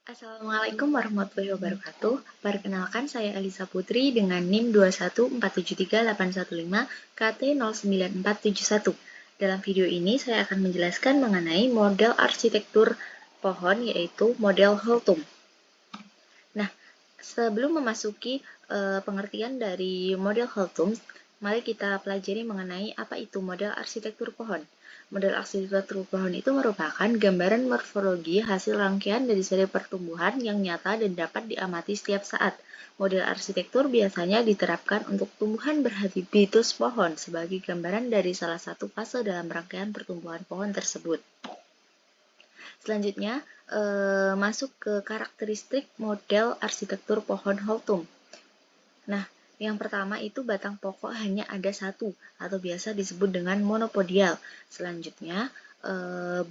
Assalamualaikum warahmatullahi wabarakatuh. Perkenalkan, saya Elisa Putri dengan NIM 214738115 KT09471. Dalam video ini saya akan menjelaskan mengenai model arsitektur pohon, yaitu model Holtum. Nah, sebelum memasuki pengertian dari model Holtum, mari kita pelajari mengenai apa itu model arsitektur pohon. Model arsitektur pohon itu merupakan gambaran morfologi hasil rangkaian dari seri pertumbuhan yang nyata dan dapat diamati setiap saat. Model arsitektur biasanya diterapkan untuk tumbuhan berhabitus pohon sebagai gambaran dari salah satu fase dalam rangkaian pertumbuhan pohon tersebut. Selanjutnya, masuk ke karakteristik model arsitektur pohon Holtum. Nah, yang pertama itu batang pokok hanya ada satu atau biasa disebut dengan monopodial. Selanjutnya,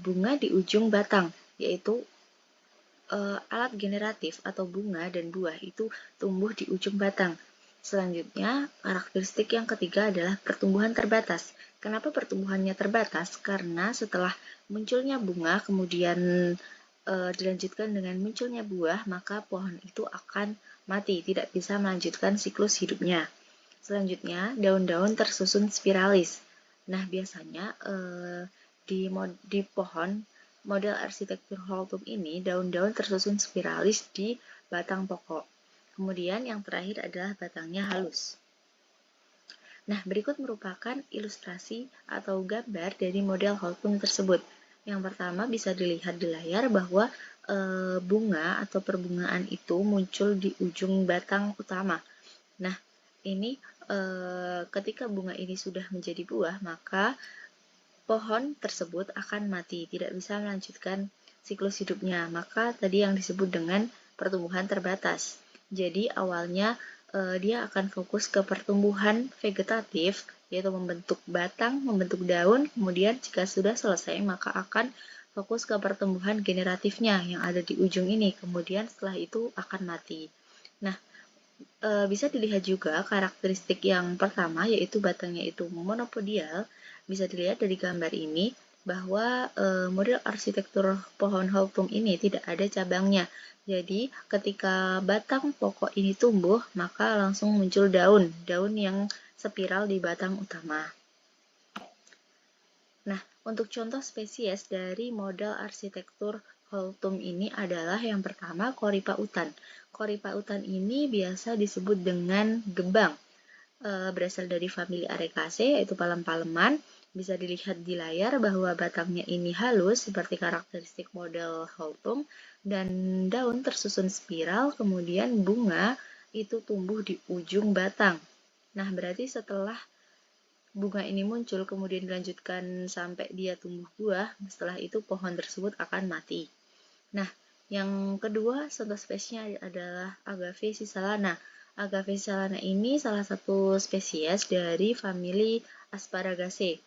bunga di ujung batang, yaitu alat generatif atau bunga dan buah itu tumbuh di ujung batang. Selanjutnya, karakteristik yang ketiga adalah pertumbuhan terbatas. Kenapa pertumbuhannya terbatas? Karena setelah munculnya bunga, kemudian dilanjutkan dengan munculnya buah, maka pohon itu akan mati, tidak bisa melanjutkan siklus hidupnya. Selanjutnya, daun-daun tersusun spiralis. Nah, biasanya di pohon model arsitektur Holtum ini, daun-daun tersusun spiralis di batang pokok. Kemudian yang terakhir adalah batangnya halus. Nah, berikut merupakan ilustrasi atau gambar dari model Holtum tersebut. Yang pertama bisa dilihat di layar bahwa bunga atau perbungaan itu muncul di ujung batang utama. Nah, ini ketika bunga ini sudah menjadi buah, maka pohon tersebut akan mati, tidak bisa melanjutkan siklus hidupnya. Maka tadi yang disebut dengan pertumbuhan terbatas. Jadi awalnya dia akan fokus ke pertumbuhan vegetatif, yaitu membentuk batang, membentuk daun, kemudian jika sudah selesai maka akan fokus ke pertumbuhan generatifnya yang ada di ujung ini, kemudian setelah itu akan mati. Nah, bisa dilihat juga karakteristik yang pertama, yaitu batangnya itu monopodial. Bisa dilihat dari gambar ini bahwa model arsitektur pohon Holtum ini tidak ada cabangnya. Jadi ketika batang pokok ini tumbuh, maka langsung muncul daun yang spiral di batang utama. Nah, untuk contoh spesies dari model arsitektur Holtum ini adalah yang pertama Coripa utan. Coripa utan ini biasa disebut dengan gebang. Berasal dari famili Arecaceae, yaitu palem-paleman. Bisa dilihat di layar bahwa batangnya ini halus seperti karakteristik model Holtum dan daun tersusun spiral, kemudian bunga itu tumbuh di ujung batang. Nah, berarti setelah bunga ini muncul kemudian dilanjutkan sampai dia tumbuh buah, setelah itu pohon tersebut akan mati. Nah, yang kedua contoh spesiesnya adalah Agave cisalana. Agave cisalana ini salah satu spesies dari famili Asparagaceae.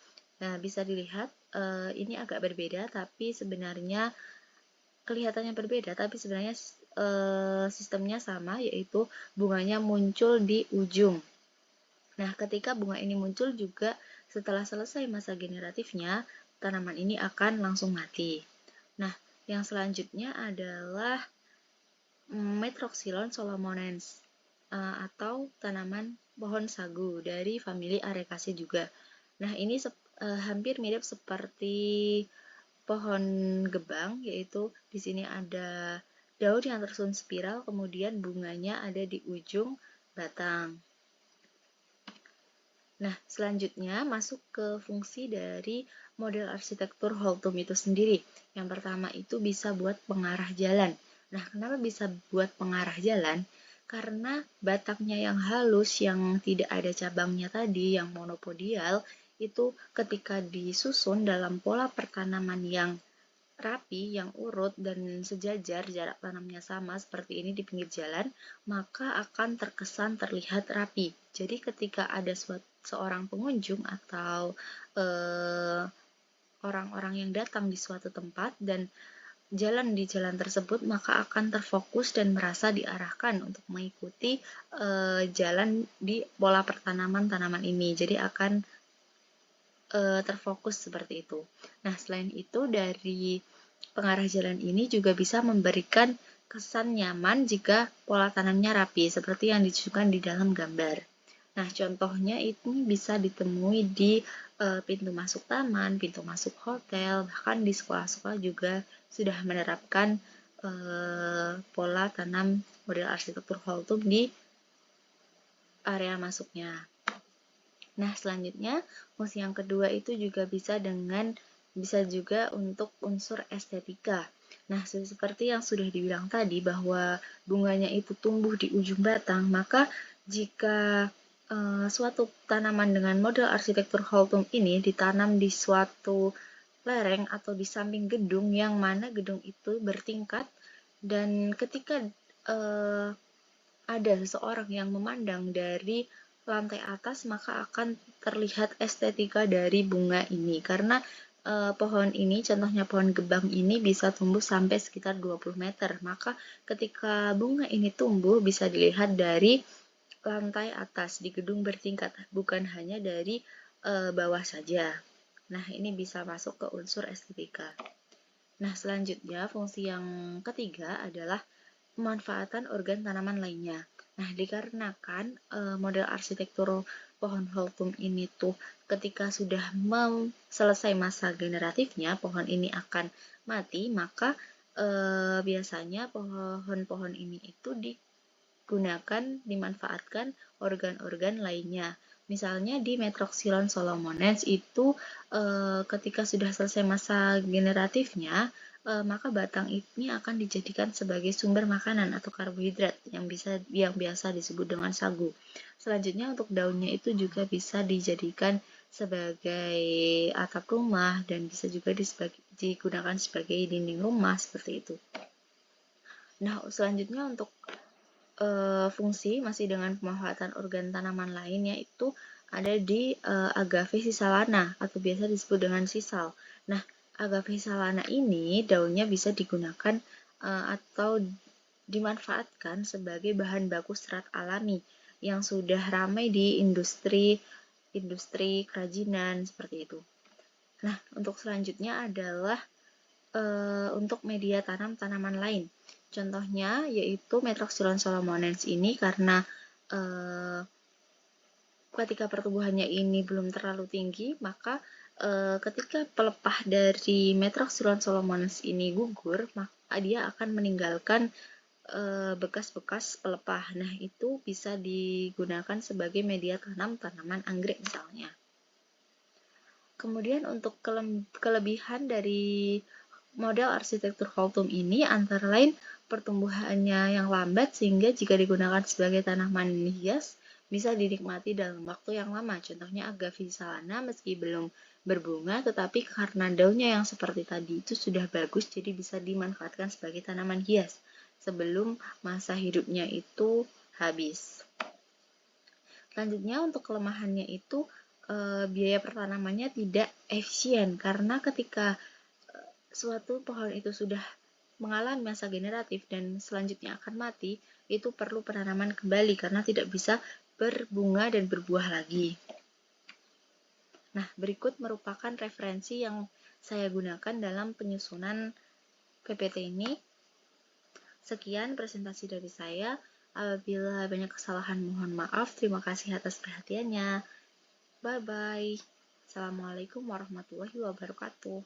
Nah, bisa dilihat ini agak berbeda, tapi sebenarnya kelihatannya berbeda, tapi sebenarnya sistemnya sama, yaitu bunganya muncul di ujung. Nah, ketika bunga ini muncul juga setelah selesai masa generatifnya, tanaman ini akan langsung mati. Nah, yang selanjutnya adalah Metroxylon solomonense atau tanaman pohon sagu dari famili Arecaceae juga. Nah, ini hampir mirip seperti pohon gebang, yaitu di sini ada daun yang tersusun spiral, kemudian bunganya ada di ujung batang. Nah, selanjutnya masuk ke fungsi dari model arsitektur Holtum itu sendiri. Yang pertama itu bisa buat pengarah jalan. Nah, kenapa bisa buat pengarah jalan? Karena batangnya yang halus, yang tidak ada cabangnya tadi, yang monopodial, itu ketika disusun dalam pola pertanaman yang rapi, yang urut, dan sejajar, jarak tanamnya sama seperti ini di pinggir jalan, maka akan terkesan terlihat rapi. Jadi ketika ada seorang pengunjung atau orang-orang yang datang di suatu tempat dan jalan di jalan tersebut, maka akan terfokus dan merasa diarahkan untuk mengikuti jalan di pola pertanaman tanaman ini. Jadi akan terfokus seperti itu. Nah, selain itu dari pengarah jalan ini juga bisa memberikan kesan nyaman jika pola tanamnya rapi, seperti yang ditunjukkan di dalam gambar. Nah, contohnya ini bisa ditemui di pintu masuk taman, pintu masuk hotel, bahkan di sekolah-sekolah juga sudah menerapkan pola tanam model arsitektur Holtum di area masuknya. Nah, selanjutnya fungsi yang kedua itu juga bisa juga untuk unsur estetika. Nah, seperti yang sudah dibilang tadi bahwa bunganya itu tumbuh di ujung batang, maka jika suatu tanaman dengan model arsitektur Holtum ini ditanam di suatu lereng atau di samping gedung yang mana gedung itu bertingkat, dan ketika ada seseorang yang memandang dari lantai atas, maka akan terlihat estetika dari bunga ini, karena pohon ini, contohnya pohon gebang ini bisa tumbuh sampai sekitar 20 meter, maka ketika bunga ini tumbuh bisa dilihat dari lantai atas di gedung bertingkat, bukan hanya dari bawah saja. Nah, ini bisa masuk ke unsur estetika. Nah, selanjutnya fungsi yang ketiga adalah pemanfaatan organ tanaman lainnya. Nah, dikarenakan model arsitektur pohon Holtum ini tuh ketika sudah selesai masa generatifnya, pohon ini akan mati, maka biasanya pohon-pohon ini itu dimanfaatkan organ-organ lainnya. Misalnya di Metroxylon solomonens itu ketika sudah selesai masa generatifnya, maka batang ini akan dijadikan sebagai sumber makanan atau karbohidrat yang biasa disebut dengan sagu. Selanjutnya untuk daunnya itu juga bisa dijadikan sebagai atap rumah dan bisa juga digunakan sebagai dinding rumah seperti itu. Nah, selanjutnya untuk fungsi masih dengan pemanfaatan organ tanaman lain, yaitu ada di Agave sisalana atau biasa disebut dengan sisal. Nah, Agave sisalana ini daunnya bisa digunakan atau dimanfaatkan sebagai bahan baku serat alami yang sudah ramai di industri kerajinan seperti itu. Nah, untuk selanjutnya adalah untuk media tanam tanaman lain. Contohnya yaitu Metroxylon solomonens ini, karena ketika pertumbuhannya ini belum terlalu tinggi, maka ketika pelepah dari Metroxylon solomonens ini gugur, maka dia akan meninggalkan bekas-bekas pelepah. Nah, itu bisa digunakan sebagai media tanam tanaman anggrek misalnya. Kemudian untuk kelebihan dari model arsitektur Holtum ini antara lain pertumbuhannya yang lambat, sehingga jika digunakan sebagai tanaman hias bisa dinikmati dalam waktu yang lama. Contohnya Agave sisalana meski belum berbunga, tetapi karena daunnya yang seperti tadi itu sudah bagus, jadi bisa dimanfaatkan sebagai tanaman hias sebelum masa hidupnya itu habis. Selanjutnya untuk kelemahannya itu biaya pertanamannya tidak efisien, karena ketika suatu pohon itu sudah mengalami masa generatif dan selanjutnya akan mati, itu perlu penanaman kembali karena tidak bisa berbunga dan berbuah lagi. Nah, berikut merupakan referensi yang saya gunakan dalam penyusunan PPT ini. Sekian presentasi dari saya. Apabila banyak kesalahan, mohon maaf. Terima kasih atas perhatiannya. Bye-bye. Assalamualaikum warahmatullahi wabarakatuh.